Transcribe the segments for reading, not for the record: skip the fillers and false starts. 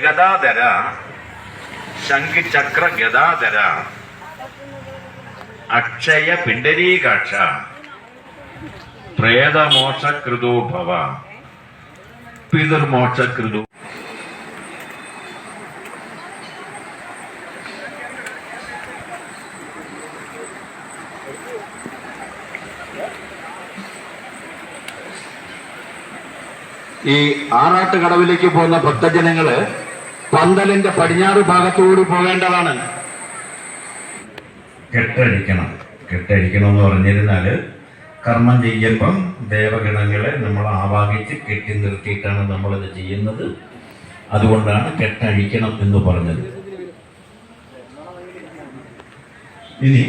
ഗദാധര ശംഖിചക്ര ഗദാധര അക്ഷയ പിണ്ടരീകാക്ഷ പ്രേതമോക്ഷകൃതോ ഭവ പിതൃമോക്ഷകൃതോ. ഈ ആറാട്ടുകടവിലേക്ക് പോകുന്ന ഭക്തജനങ്ങള് പന്തലിന്റെ പടിഞ്ഞാറ് ഭാഗത്തുകൂടി പോകേണ്ടതാണ്. കെട്ടഴിക്കണം എന്ന് പറഞ്ഞിരുന്നാല് കർമ്മം ചെയ്യുമ്പം ദേവഗണങ്ങളെ നമ്മൾ ആവാഹിച്ച് കെട്ടി നിർത്തിയിട്ടാണ് നമ്മളിത് ചെയ്യുന്നത്. അതുകൊണ്ടാണ് കെട്ടഴിക്കണം എന്ന് പറഞ്ഞത്. ഇനി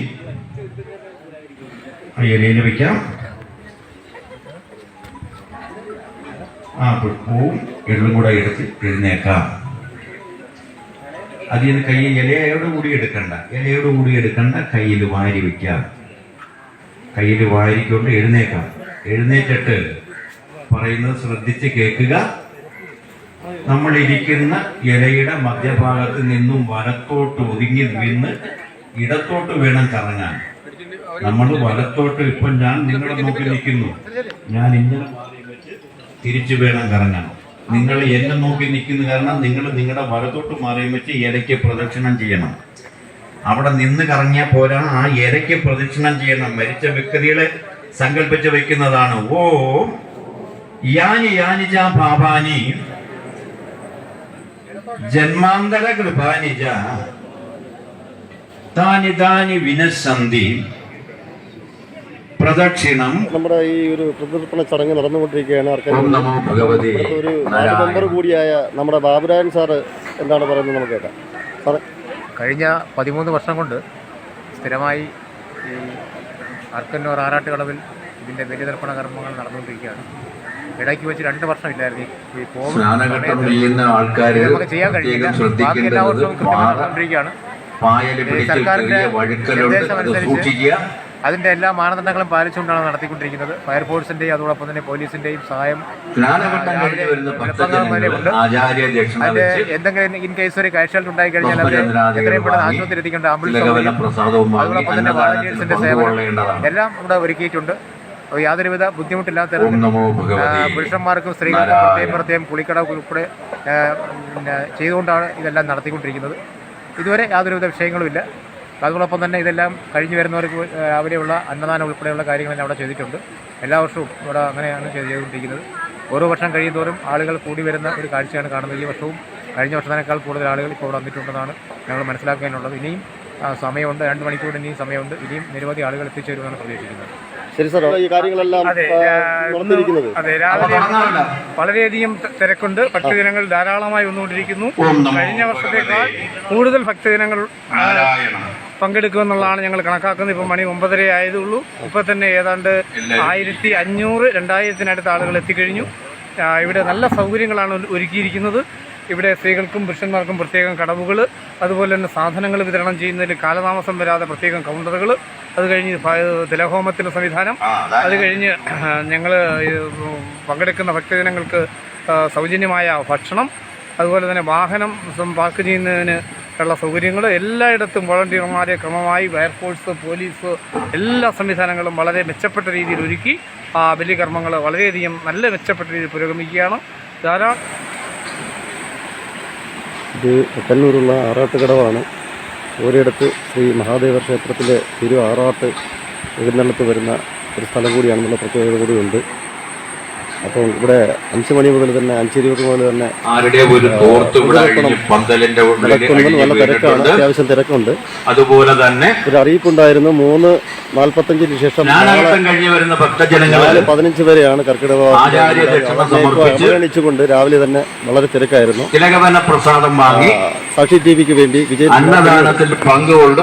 ഇലയിൽ വയ്ക്കാം. പൂവും എള്ളും കൂടെ എടുത്ത് എഴുന്നേക്കാം. അതിന് കയ്യിൽ ഇലയോട് കൂടി എടുക്കണ്ട, കയ്യിൽ വാരി വയ്ക്കാം. കയ്യിൽ വാരിക്കൊണ്ട് എഴുന്നേക്കാം. എഴുന്നേറ്റിട്ട് പറയുന്നത് ശ്രദ്ധിച്ച് കേൾക്കുക. നമ്മൾ ഇരിക്കുന്ന ഇലയുടെ മധ്യഭാഗത്ത് നിന്നും വലത്തോട്ട് ഒതുങ്ങി നിന്ന് ഇടത്തോട്ട് വേണം കറങ്ങാൻ. നമ്മൾ വലത്തോട്ട്, ഇപ്പൊ ഞാൻ നിങ്ങളെ നോക്കി നിൽക്കുന്നു, ഞാൻ ഇങ്ങനെ തിരിച്ചു വേണം കറങ്ങാൻ. നിങ്ങൾ എന്നെ നോക്കി നിൽക്കുന്ന കാരണം നിങ്ങൾ നിങ്ങളുടെ വലത്തോട്ട് മാറിയും വെച്ച് ഇലയ്ക്ക് പ്രദക്ഷിണം ചെയ്യണം. അവിടെ നിന്ന് കറങ്ങിയാൽ പോരാ, ആ ഇലയ്ക്ക് പ്രദക്ഷിണം ചെയ്യണം. മരിച്ച വ്യക്തികളെ സങ്കല്പിച്ച് വെക്കുന്നതാണ്. ഓ യാനി യാനിജ പാപാനി ജന്മാന്തര കൃപാനിജ താനി താനി വിനശന്തി പ്രദക്ഷിണം. നമ്മുടെ ഈ ഒരു പ്രതിർപ്പണ ചടങ്ങ് നടന്നുകൊണ്ടിരിക്കുകയാണ്. ഒരു മെമ്പർ കൂടിയായ നമ്മുടെ ബാബുരായൻ സാറ് എന്താണ് പറയുന്നത് നമുക്ക് കേൾക്കാം. സാറേ, കഴിഞ്ഞ 13 വർഷം കൊണ്ട് സ്ഥിരമായി ഈ അർക്കന്നൂർ ആറാട്ടുകടവിൽ ഇതിൻ്റെ ബലിതർപ്പണ കർമ്മങ്ങൾ നടന്നുകൊണ്ടിരിക്കുകയാണ്. ഇടയ്ക്ക് വെച്ച് 2 വർഷമില്ലായിരുന്നു ഈ കോവിഡ് നമുക്ക് ചെയ്യാൻ കഴിഞ്ഞില്ല. ബാക്കി എല്ലാ വർഷവും കൃത്യമായി നടന്നുകൊണ്ടിരിക്കുകയാണ്. സർക്കാരിൻ്റെ നിർദ്ദേശം അനുസരിച്ച് അതിൻ്റെ എല്ലാ മാനദണ്ഡങ്ങളും പാലിച്ചുകൊണ്ടാണ് നടത്തിക്കൊണ്ടിരിക്കുന്നത്. ഫയർഫോഴ്സിൻ്റെയും അതോടൊപ്പം തന്നെ പോലീസിൻ്റെയും സഹായം അതിൻ്റെ എന്തെങ്കിലും ഇൻ കേസ് ഒരു കാഷ്വാലിറ്റി ഉണ്ടായി കഴിഞ്ഞാൽ അവർ എത്രയും പെട്ടെന്ന് ആശുപത്രി എത്തിക്കേണ്ട ആംബുലൻസ് അതോടൊപ്പം തന്നെ വാളണ്ടിയേഴ്സിൻ്റെ സേവനം എല്ലാം ഇവിടെ ഒരുക്കിയിട്ടുണ്ട്. യാതൊരുവിധ ബുദ്ധിമുട്ടില്ലാത്ത പുരുഷന്മാർക്കും സ്ത്രീകൾക്കും പ്രത്യേകം കുളിക്കട ഉൾപ്പെടെ ചെയ്തുകൊണ്ടാണ് ഇതെല്ലാം നടത്തിക്കൊണ്ടിരിക്കുന്നത്. ഇതുവരെ യാതൊരുവിധ വിഷയങ്ങളുമില്ല. അതോടൊപ്പം തന്നെ ഇതെല്ലാം കഴിഞ്ഞു വരുന്നവർക്ക് അവിടെയുള്ള അന്നദാനം ഉൾപ്പെടെയുള്ള കാര്യങ്ങളെല്ലാം അവിടെ ചെയ്തിട്ടുണ്ട്. എല്ലാ വർഷവും ഇവിടെ അങ്ങനെയാണ് ചെയ്തുകൊണ്ടിരിക്കുന്നത്. ഓരോ വർഷം കഴിയുന്തോറും ആളുകൾ കൂടി വരുന്ന ഒരു കാഴ്ചയാണ് കാണുന്നത്. ഈ വർഷവും കഴിഞ്ഞ വർഷത്തിനേക്കാൾ കൂടുതൽ ആളുകൾ ഇപ്പോൾ വന്നിട്ടുണ്ടെന്നാണ് ഞങ്ങൾ മനസ്സിലാക്കാനുള്ളത്. ഇനിയും സമയമുണ്ട്, 2 മണിക്കൂർ ഇനിയും സമയമുണ്ട്. ഇനിയും നിരവധി ആളുകൾ എത്തിച്ചേരുമെന്നാണ് പ്രതീക്ഷിക്കുന്നത്. ശരി സാർ, ഈ കാര്യങ്ങളെല്ലാം അതെ, രാവിലെ വളരെയധികം തിരക്കുണ്ട്. ഭക്തജനങ്ങൾ ധാരാളമായി വന്നുകൊണ്ടിരിക്കുന്നു. കഴിഞ്ഞ വർഷത്തേക്കാൾ കൂടുതൽ ഭക്തജനങ്ങൾ പങ്കെടുക്കുമെന്നുള്ളതാണ് ഞങ്ങൾ കണക്കാക്കുന്നത്. ഇപ്പം മണി 9:30 ആയതുള്ളൂ. ഇപ്പം തന്നെ ഏതാണ്ട് 1500 2000-ത്തിനടുത്ത് ആളുകൾ എത്തിക്കഴിഞ്ഞു. ഇവിടെ നല്ല സൗകര്യങ്ങളാണ് ഒരുക്കിയിരിക്കുന്നത്. ഇവിടെ സ്ത്രീകൾക്കും പുരുഷന്മാർക്കും പ്രത്യേകം കടവുകൾ, അതുപോലെ തന്നെ സാധനങ്ങൾ വിതരണം ചെയ്യുന്നതിൽ കാലതാമസം വരാതെ പ്രത്യേകം കൗണ്ടറുകൾ, അത് കഴിഞ്ഞ് തിലഹോമത്തിൻ്റെ സംവിധാനം, അത് കഴിഞ്ഞ് ഞങ്ങൾ പങ്കെടുക്കുന്ന ഭക്തജനങ്ങൾക്ക് സൗജന്യമായ ഭക്ഷണം, അതുപോലെ തന്നെ വാഹനം പാർക്ക് ചെയ്യുന്നതിന് ഉള്ള സൗകര്യങ്ങൾ എല്ലായിടത്തും വോളണ്ടിയർമാരെ ക്രമമായി ഫയർഫോഴ്സ്, പോലീസ് എല്ലാ സംവിധാനങ്ങളും വളരെ മെച്ചപ്പെട്ട രീതിയിൽ ഒരുക്കി വലിയ കർമ്മങ്ങൾ വളരെയധികം നല്ല മെച്ചപ്പെട്ട രീതിയിൽ പുരോഗമിക്കുകയാണ്. ഇത് കല്ലൂരുള്ള ആറാട്ടുകടവാണ്. ഒരിടത്ത് ശ്രീ മഹാദേവ ക്ഷേത്രത്തിലെ തിരു ആറാട്ട് എഴുന്നള്ളത്ത് വരുന്ന ഒരു സ്ഥലം കൂടിയാണെന്നുള്ള പ്രത്യേകത കൂടിയുണ്ട്. അപ്പോൾ ഇവിടെ 5 മണി മുതൽ തന്നെ 5:20 മുതൽ തന്നെ നല്ല തിരക്കാണ്, അത്യാവശ്യം തിരക്കുണ്ട്. അതുപോലെ തന്നെ ഒരു അറിയിപ്പുണ്ടായിരുന്നു 3:45 ശേഷം 15 വരെയാണ് കർക്കിടക അവഗണിച്ചുകൊണ്ട് രാവിലെ തന്നെ വളരെ തിരക്കായിരുന്നു. പ്രസാദം വാങ്ങി സാക്ഷി ടിവിക്ക് വേണ്ടി വിജയ് പങ്കുകൊണ്ട്